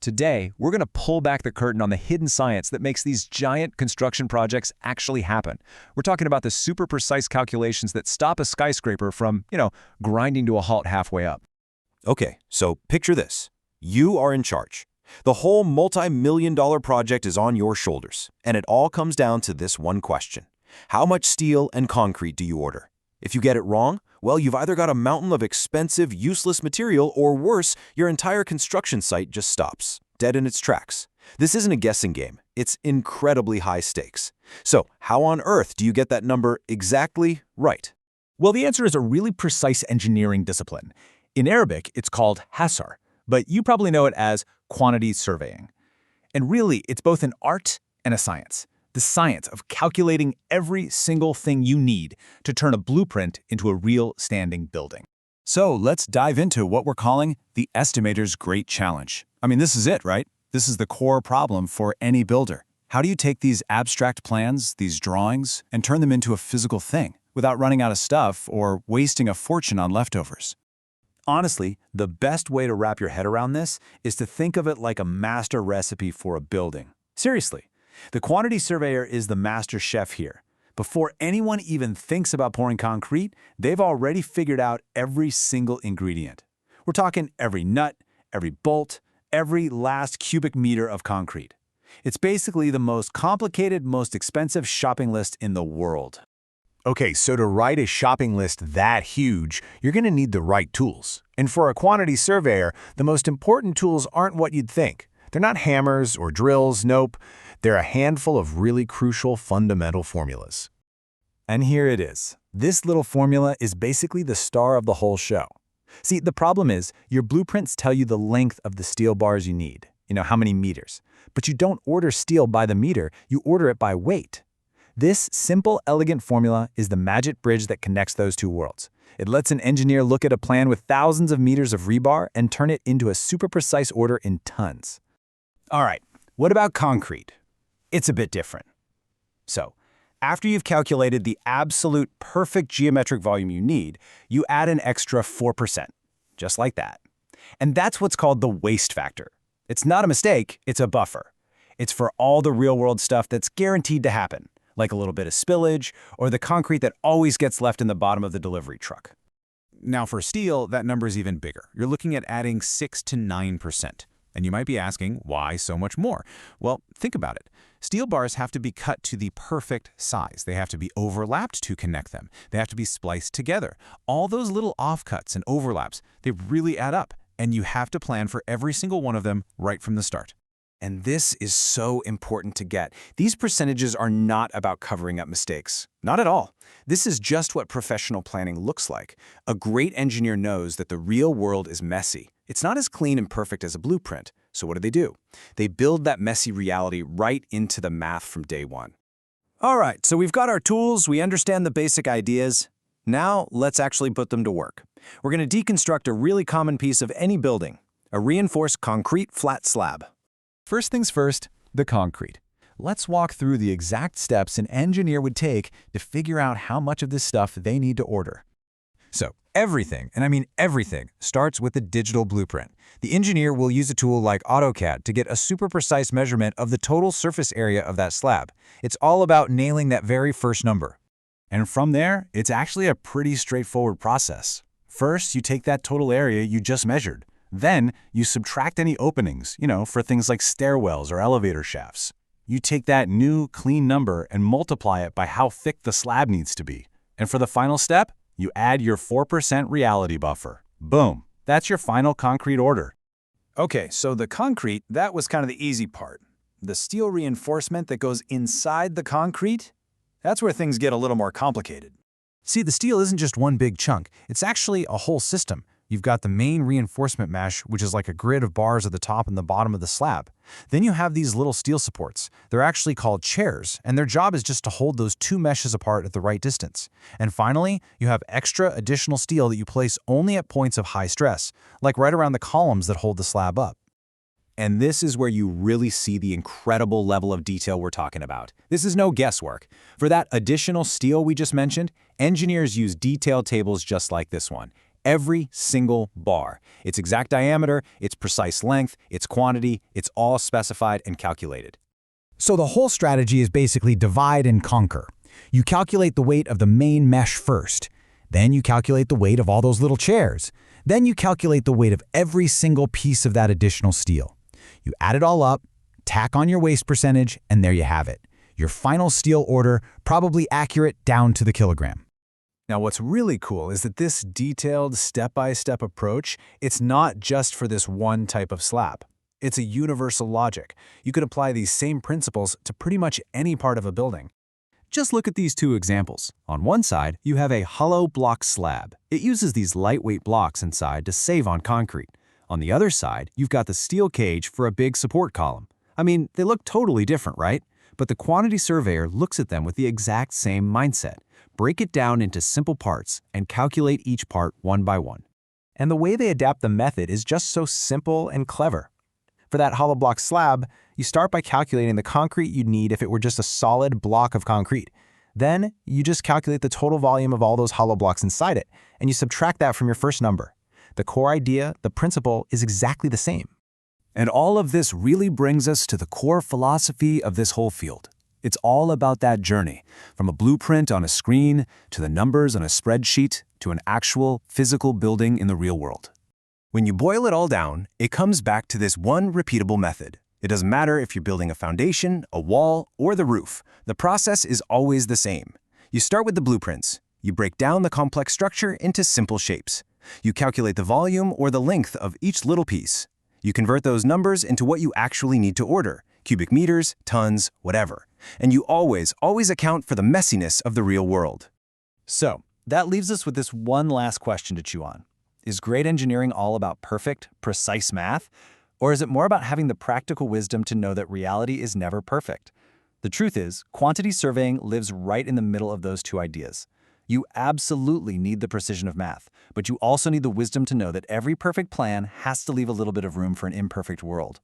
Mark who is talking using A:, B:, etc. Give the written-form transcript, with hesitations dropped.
A: Today, we're going to pull back the curtain on the hidden science that makes these giant construction projects actually happen. We're talking about the super precise calculations that stop a skyscraper from, grinding to a halt halfway up.
B: Okay, so picture this. You are in charge. The whole multi-million-dollar project is on your shoulders, and it all comes down to this one question. How much steel and concrete do you order? If you get it wrong, well, you've either got a mountain of expensive, useless material, or worse, your entire construction site just stops, dead in its tracks. This isn't a guessing game. It's incredibly high stakes. So, how on earth do you get that number exactly right?
C: Well, the answer is a really precise engineering discipline. In Arabic, it's called hasar, but you probably know it as quantity surveying. And really, it's both an art and a science. The science of calculating every single thing you need to turn a blueprint into a real standing building.
D: So let's dive into what we're calling the estimator's great challenge. I mean, this is it, right? This is the core problem for any builder. How do you take these abstract plans, these drawings, and turn them into a physical thing without running out of stuff or wasting a fortune on leftovers?
E: Honestly, the best way to wrap your head around this is to think of it like a master recipe for a building. Seriously. The quantity surveyor is the master chef here. Before anyone even thinks about pouring concrete, they've already figured out every single ingredient. We're talking every nut, every bolt, every last cubic meter of concrete. It's basically the most complicated, most expensive shopping list in the world.
F: Okay, so to write a shopping list that huge, you're going to need the right tools. And for a quantity surveyor, the most important tools aren't what you'd think. They're not hammers or drills, nope. They're a handful of really crucial fundamental formulas.
E: And here it is. This little formula is basically the star of the whole show. See, the problem is your blueprints tell you the length of the steel bars you need, how many meters. But you don't order steel by the meter, you order it by weight. This simple, elegant formula is the magic bridge that connects those two worlds. It lets an engineer look at a plan with thousands of meters of rebar and turn it into a super precise order in tons. All right, what about concrete? It's a bit different. So, after you've calculated the absolute perfect geometric volume you need, you add an extra 4%, just like that. And that's what's called the waste factor. It's not a mistake, it's a buffer. It's for all the real-world stuff that's guaranteed to happen, like a little bit of spillage or the concrete that always gets left in the bottom of the delivery truck. Now for steel, that number is even bigger. You're looking at adding 6 to 9%. And you might be asking, why so much more? Well, think about it. Steel bars have to be cut to the perfect size. They have to be overlapped to connect them. They have to be spliced together. All those little offcuts and overlaps, they really add up. And you have to plan for every single one of them right from the start. And this is so important to get. These percentages are not about covering up mistakes. Not at all. This is just what professional planning looks like. A great engineer knows that the real world is messy. It's not as clean and perfect as a blueprint. So what do? They build that messy reality right into the math from day one. All right, so we've got our tools, we understand the basic ideas. Now let's actually put them to work. We're going to deconstruct a really common piece of any building, a reinforced concrete flat slab.
A: First things first, the concrete. Let's walk through the exact steps an engineer would take to figure out how much of this stuff they need to order. So, everything, and I mean everything, starts with a digital blueprint. The engineer will use a tool like AutoCAD to get a super precise measurement of the total surface area of that slab. It's all about nailing that very first number. And from there, it's actually a pretty straightforward process. First, you take that total area you just measured. Then, you subtract any openings, for things like stairwells or elevator shafts. You take that new, clean number and multiply it by how thick the slab needs to be. And for the final step, you add your 4% reality buffer. Boom. That's your final concrete order.
E: Okay, so the concrete, that was kind of the easy part. The steel reinforcement that goes inside the concrete, that's where things get a little more complicated. See, the steel isn't just one big chunk. It's actually a whole system. You've got the main reinforcement mesh, which is like a grid of bars at the top and the bottom of the slab. Then you have these little steel supports. They're actually called chairs, and their job is just to hold those two meshes apart at the right distance. And finally, you have extra additional steel that you place only at points of high stress, like right around the columns that hold the slab up. And this is where you really see the incredible level of detail we're talking about. This is no guesswork. For that additional steel we just mentioned, engineers use detailed tables just like this one.
C: Every single bar. Its exact diameter, its precise length, its quantity, it's all specified and calculated.
A: So the whole strategy is basically divide and conquer. You calculate the weight of the main mesh first. Then you calculate the weight of all those little chairs. Then you calculate the weight of every single piece of that additional steel. You add it all up, tack on your waste percentage, and there you have it. Your final steel order, probably accurate down to the kilogram.
D: Now, what's really cool is that this detailed step-by-step approach, it's not just for this one type of slab. It's a universal logic. You could apply these same principles to pretty much any part of a building.
B: Just look at these two examples. On one side, you have a hollow block slab. It uses these lightweight blocks inside to save on concrete. On the other side, you've got the steel cage for a big support column. I mean, they look totally different, right? But the quantity surveyor looks at them with the exact same mindset. Break it down into simple parts and calculate each part one by one.
F: And the way they adapt the method is just so simple and clever. For that hollow block slab, you start by calculating the concrete you'd need if it were just a solid block of concrete. Then, you just calculate the total volume of all those hollow blocks inside it, and you subtract that from your first number. The core idea, the principle, is exactly the same.
D: And all of this really brings us to the core philosophy of this whole field. It's all about that journey, from a blueprint on a screen, to the numbers on a spreadsheet, to an actual physical building in the real world.
B: When you boil it all down, it comes back to this one repeatable method. It doesn't matter if you're building a foundation, a wall, or the roof. The process is always the same. You start with the blueprints. You break down the complex structure into simple shapes. You calculate the volume or the length of each little piece. You convert those numbers into what you actually need to order, cubic meters, tons, whatever. And you always account for the messiness of the real world.
C: So, that leaves us with this one last question to chew on. Is great engineering all about perfect, precise math? Or is it more about having the practical wisdom to know that reality is never perfect? The truth is, quantity surveying lives right in the middle of those two ideas. You absolutely need the precision of math, but you also need the wisdom to know that every perfect plan has to leave a little bit of room for an imperfect world.